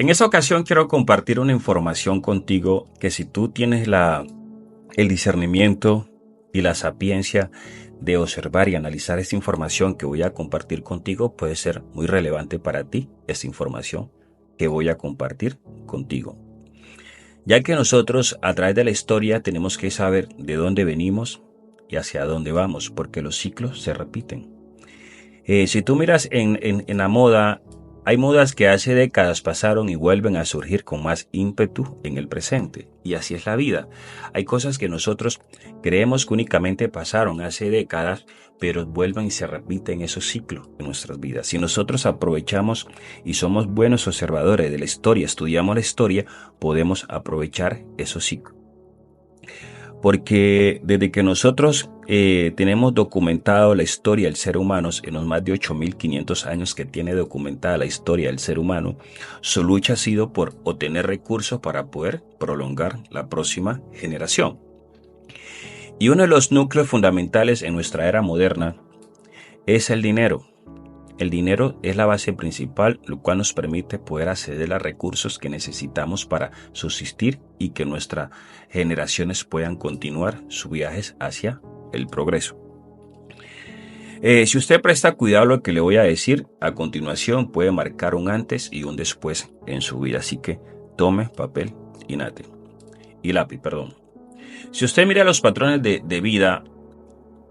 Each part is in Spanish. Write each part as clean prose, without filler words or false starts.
En esta ocasión quiero compartir una información contigo que si tú tienes el discernimiento y la sapiencia de observar y analizar esta información que voy a compartir contigo, puede ser muy relevante para ti esta información que voy a compartir contigo. Ya que nosotros a través de la historia tenemos que saber de dónde venimos y hacia dónde vamos, porque los ciclos se repiten. Si tú miras en la moda, hay modas que hace décadas pasaron y vuelven a surgir con más ímpetu en el presente. Y así es la vida. Hay cosas que nosotros creemos que únicamente pasaron hace décadas, pero vuelven y se repiten esos ciclos en nuestras vidas. Si nosotros aprovechamos y somos buenos observadores de la historia, estudiamos la historia, podemos aprovechar esos ciclos. Porque desde que nosotros tenemos documentado la historia del ser humano, en los más de 8.500 años que tiene documentada la historia del ser humano, su lucha ha sido por obtener recursos para poder prolongar la próxima generación. Y uno de los núcleos fundamentales en nuestra era moderna es el dinero. El dinero es la base principal, lo cual nos permite poder acceder a recursos que necesitamos para subsistir y que nuestras generaciones puedan continuar sus viajes hacia el progreso. Si usted presta cuidado a lo que le voy a decir, a continuación puede marcar un antes y un después en su vida. Así que tome papel y lápiz. Si usted mira los patrones de vida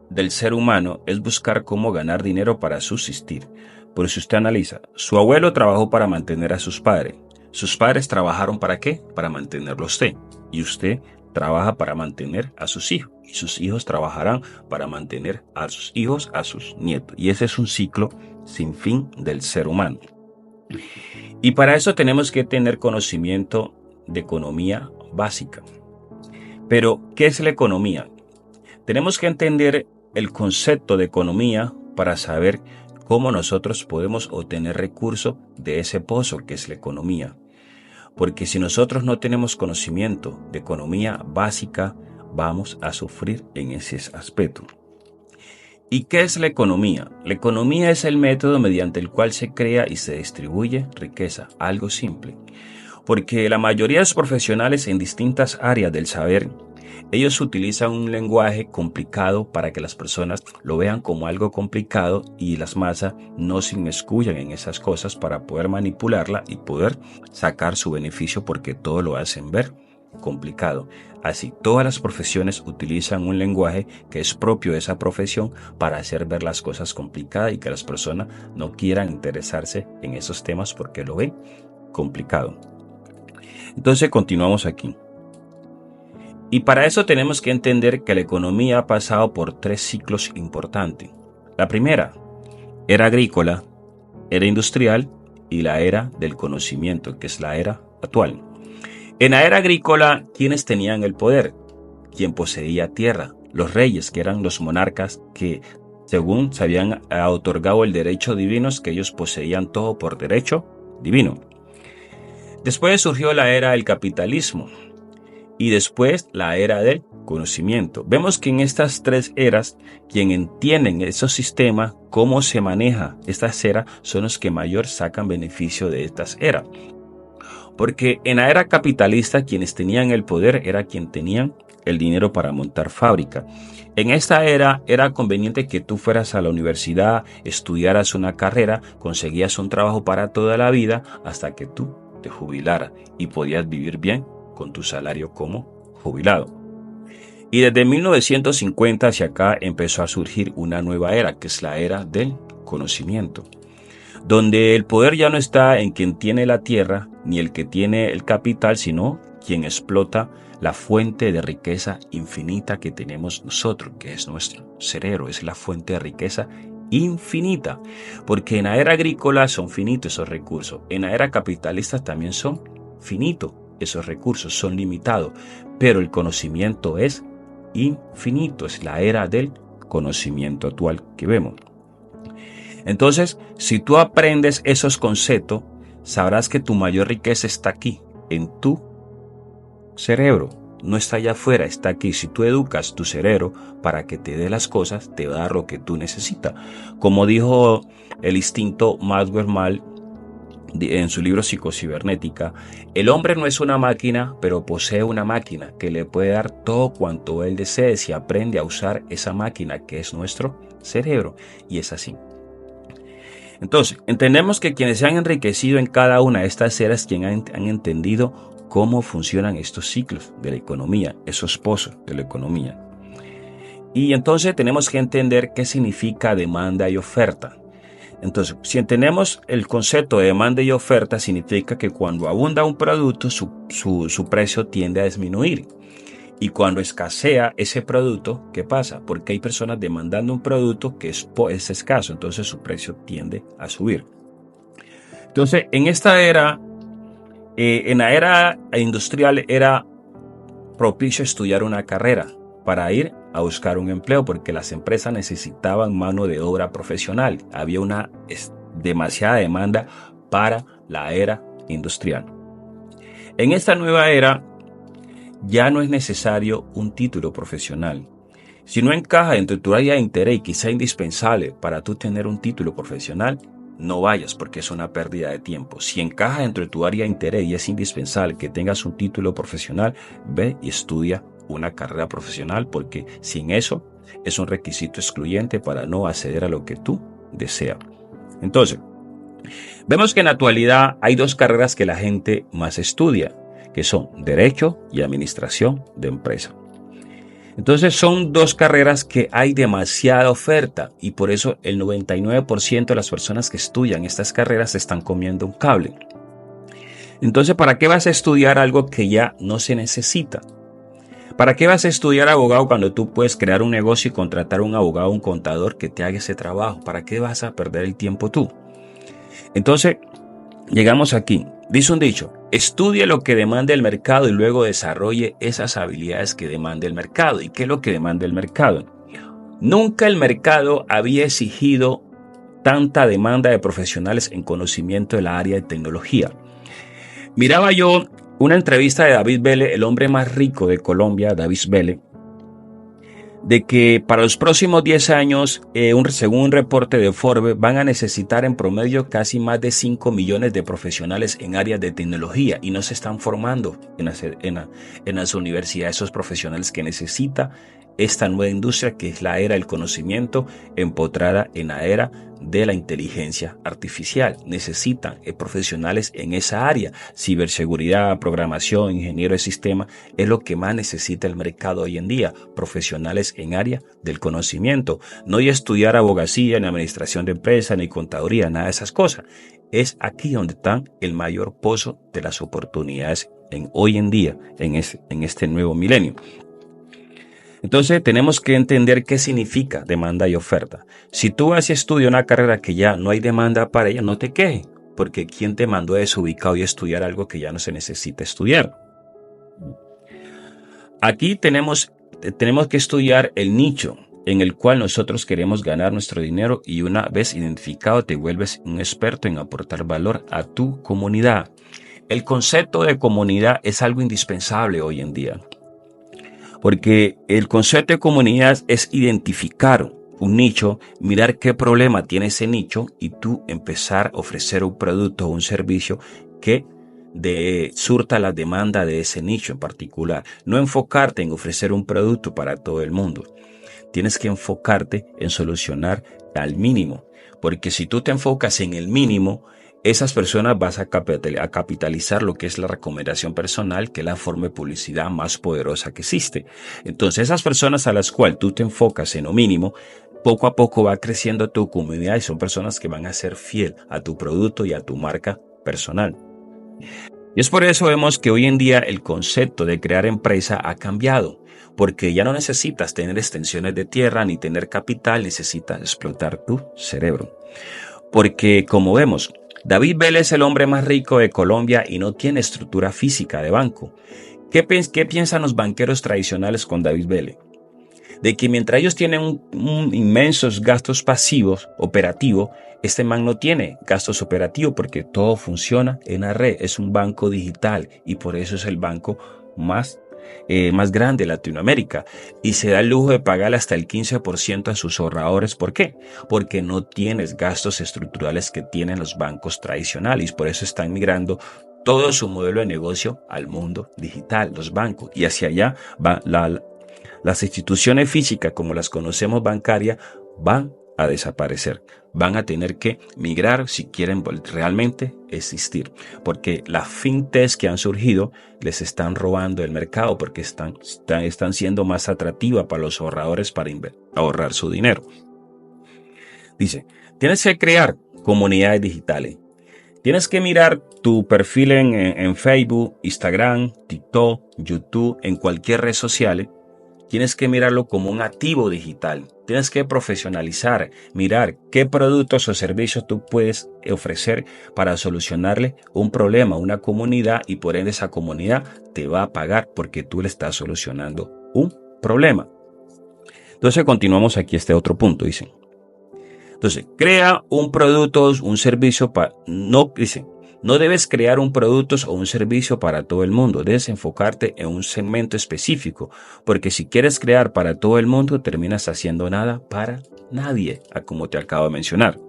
del ser humano, es buscar cómo ganar dinero para subsistir. Por si usted analiza, su abuelo trabajó para mantener a sus padres. Sus padres trabajaron ¿para qué? Para mantenerlo a usted. Y usted trabaja para mantener a sus hijos. Y sus hijos trabajarán para mantener a sus hijos, a sus nietos. Y ese es un ciclo sin fin del ser humano. Y para eso tenemos que tener conocimiento de economía básica. Pero, ¿qué es la economía? Tenemos que entender el concepto de economía para saber cómo nosotros podemos obtener recursos de ese pozo que es la economía. Porque si nosotros no tenemos conocimiento de economía básica, vamos a sufrir en ese aspecto. ¿Y qué es la economía? La economía es el método mediante el cual se crea y se distribuye riqueza, algo simple. Porque la mayoría de los profesionales en distintas áreas del saber, ellos utilizan un lenguaje complicado para que las personas lo vean como algo complicado y las masas no se inmiscuyan en esas cosas para poder manipularla y poder sacar su beneficio, porque todo lo hacen ver complicado. Así, todas las profesiones utilizan un lenguaje que es propio de esa profesión para hacer ver las cosas complicadas y que las personas no quieran interesarse en esos temas porque lo ven complicado. Entonces continuamos aquí. Y para eso tenemos que entender que la economía ha pasado por 3 ciclos importantes. La primera, era agrícola, era industrial y la era del conocimiento, que es la era actual. En la era agrícola, ¿quiénes tenían el poder? ¿Quién poseía tierra? Los reyes, que eran los monarcas que según se habían otorgado el derecho divino, que ellos poseían todo por derecho divino. Después surgió la era del capitalismo. Y después la era del conocimiento. Vemos que en estas 3 eras, quien entienden esos sistemas, cómo se maneja estas eras, son los que mayor sacan beneficio de estas eras. Porque en la era capitalista, quienes tenían el poder era quien tenían el dinero para montar fábrica. En esta era conveniente que tú fueras a la universidad, estudiaras una carrera, conseguías un trabajo para toda la vida hasta que tú te jubilaras y podías vivir bien con tu salario como jubilado. Y desde 1950 hacia acá empezó a surgir una nueva era, que es la era del conocimiento, donde el poder ya no está en quien tiene la tierra ni el que tiene el capital, sino quien explota la fuente de riqueza infinita que tenemos nosotros, que es nuestro cerebro, es la fuente de riqueza infinita, porque en la era agrícola son finitos esos recursos, en la era capitalista también son finitos. Esos recursos son limitados, pero el conocimiento es infinito, es la era del conocimiento actual que vemos. Entonces, si tú aprendes esos conceptos, sabrás que tu mayor riqueza está aquí, en tu cerebro, no está allá afuera, está aquí. Si tú educas tu cerebro para que te dé las cosas, te va a dar lo que tú necesitas. Como dijo el instinto Maxwell Maltz, en su libro Psicocibernética, el hombre no es una máquina, pero posee una máquina que le puede dar todo cuanto él desee si aprende a usar esa máquina que es nuestro cerebro. Y es así. Entonces, entendemos que quienes se han enriquecido en cada una de estas eras, quienes han entendido cómo funcionan estos ciclos de la economía, esos pozos de la economía. Y entonces tenemos que entender qué significa demanda y oferta. Entonces, si entendemos el concepto de demanda y oferta, significa que cuando abunda un producto, su precio tiende a disminuir. Y cuando escasea ese producto, ¿qué pasa? Porque hay personas demandando un producto que es escaso, entonces su precio tiende a subir. Entonces, en esta era, en la era industrial, era propicio estudiar una carrera para ir a buscar un empleo, porque las empresas necesitaban mano de obra profesional. Había una demasiada demanda para la era industrial. En esta nueva era, ya no es necesario un título profesional. Si no encaja entre tu área de interés y quizá indispensable para tú tener un título profesional, no vayas porque es una pérdida de tiempo. Si encaja entre tu área de interés y es indispensable que tengas un título profesional, ve y estudia una carrera profesional, porque sin eso es un requisito excluyente para no acceder a lo que tú deseas. Entonces, vemos que en la actualidad hay dos carreras que la gente más estudia, que son Derecho y Administración de Empresa. Entonces son dos carreras que hay demasiada oferta y por eso el 99% de las personas que estudian estas carreras se están comiendo un cable. Entonces, ¿para qué vas a estudiar algo que ya no se necesita? ¿Para qué vas a estudiar abogado cuando tú puedes crear un negocio y contratar a un abogado, un contador que te haga ese trabajo? ¿Para qué vas a perder el tiempo tú? Entonces, llegamos aquí. Dice un dicho, estudie lo que demanda el mercado y luego desarrolle esas habilidades que demanda el mercado. ¿Y qué es lo que demanda el mercado? Nunca el mercado había exigido tanta demanda de profesionales en conocimiento de la área de tecnología. Miraba yo una entrevista de David Vélez, el hombre más rico de Colombia, David Vélez, de que para los próximos 10 años, según un reporte de Forbes, van a necesitar en promedio casi más de 5 millones de profesionales en áreas de tecnología y no se están formando en las universidades esos profesionales que necesita esta nueva industria que es la era del conocimiento empotrada en la era de la inteligencia artificial. Necesitan profesionales en esa área. Ciberseguridad, programación, ingeniero de sistema es lo que más necesita el mercado hoy en día. Profesionales en área del conocimiento. No voy a estudiar abogacía, ni administración de empresas, ni contaduría, nada de esas cosas. Es aquí donde está el mayor pozo de las oportunidades hoy en día, en este nuevo milenio. Entonces tenemos que entender qué significa demanda y oferta. Si tú vas y estudias una carrera que ya no hay demanda para ella, no te quejes, porque ¿quién te mandó a desubicar y estudiar algo que ya no se necesita estudiar? Aquí tenemos que estudiar el nicho en el cual nosotros queremos ganar nuestro dinero y una vez identificado te vuelves un experto en aportar valor a tu comunidad. El concepto de comunidad es algo indispensable hoy en día. Porque el concepto de comunidad es identificar un nicho, mirar qué problema tiene ese nicho y tú empezar a ofrecer un producto o un servicio que surta la demanda de ese nicho en particular. No enfocarte en ofrecer un producto para todo el mundo. Tienes que enfocarte en solucionar al mínimo. Porque si tú te enfocas en el mínimo, esas personas vas a capitalizar lo que es la recomendación personal, que es la forma de publicidad más poderosa que existe. Entonces, esas personas a las cuales tú te enfocas en lo mínimo, poco a poco va creciendo tu comunidad y son personas que van a ser fiel a tu producto y a tu marca personal. Y es por eso vemos que hoy en día el concepto de crear empresa ha cambiado, porque ya no necesitas tener extensiones de tierra ni tener capital, necesitas explotar tu cerebro. Porque como vemos, David Vélez es el hombre más rico de Colombia y no tiene estructura física de banco. ¿Qué piensan los banqueros tradicionales con David Vélez? De que mientras ellos tienen inmensos gastos pasivos operativos, este man no tiene gastos operativos porque todo funciona en la red. Es un banco digital y por eso es el banco más más grande de Latinoamérica y se da el lujo de pagar hasta el 15% a sus ahorradores. ¿Por qué? Porque no tienes gastos estructurales que tienen los bancos tradicionales. Por eso están migrando todo su modelo de negocio al mundo digital, los bancos. Y hacia allá va las instituciones físicas, como las conocemos bancarias, van a desaparecer. Van a tener que migrar si quieren realmente existir. Porque las fintechs que han surgido les están robando el mercado porque están siendo más atractivas para los ahorradores para ahorrar su dinero. Dice, tienes que crear comunidades digitales. Tienes que mirar tu perfil en Facebook, Instagram, TikTok, YouTube, en cualquier red social. Tienes que mirarlo como un activo digital. Tienes que profesionalizar, mirar qué productos o servicios tú puedes ofrecer para solucionarle un problema a una comunidad y por ende esa comunidad te va a pagar porque tú le estás solucionando un problema. Entonces continuamos aquí este otro punto, dicen. Entonces, crea un producto, un servicio para... No debes crear un producto o un servicio para todo el mundo. Debes enfocarte en un segmento específico. Porque si quieres crear para todo el mundo, terminas haciendo nada para nadie, como te acabo de mencionar.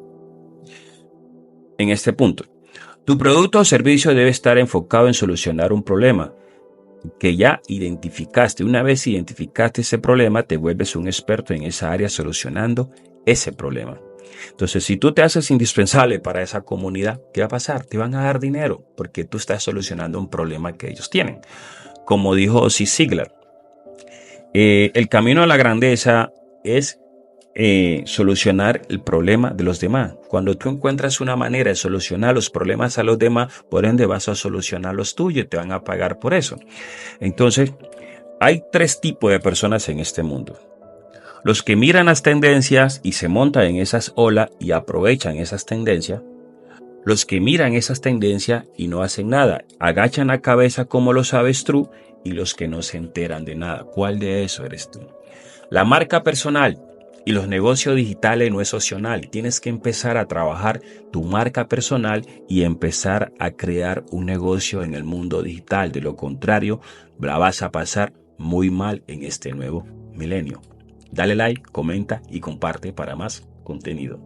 En este punto, tu producto o servicio debe estar enfocado en solucionar un problema que ya identificaste. Una vez identificaste ese problema, te vuelves un experto en esa área solucionando ese problema. Entonces, si tú te haces indispensable para esa comunidad, ¿qué va a pasar? Te van a dar dinero porque tú estás solucionando un problema que ellos tienen. Como dijo Zig Ziglar, el camino a la grandeza es solucionar el problema de los demás. Cuando tú encuentras una manera de solucionar los problemas a los demás, por ende vas a solucionar los tuyos y te van a pagar por eso. Entonces, hay 3 tipos de personas en este mundo. Los que miran las tendencias y se montan en esas olas y aprovechan esas tendencias. Los que miran esas tendencias y no hacen nada, agachan la cabeza como los avestruz, y los que no se enteran de nada. ¿Cuál de eso eres tú? La marca personal y los negocios digitales no es opcional. Tienes que empezar a trabajar tu marca personal y empezar a crear un negocio en el mundo digital. De lo contrario, la vas a pasar muy mal en este nuevo milenio. Dale like, comenta y comparte para más contenido.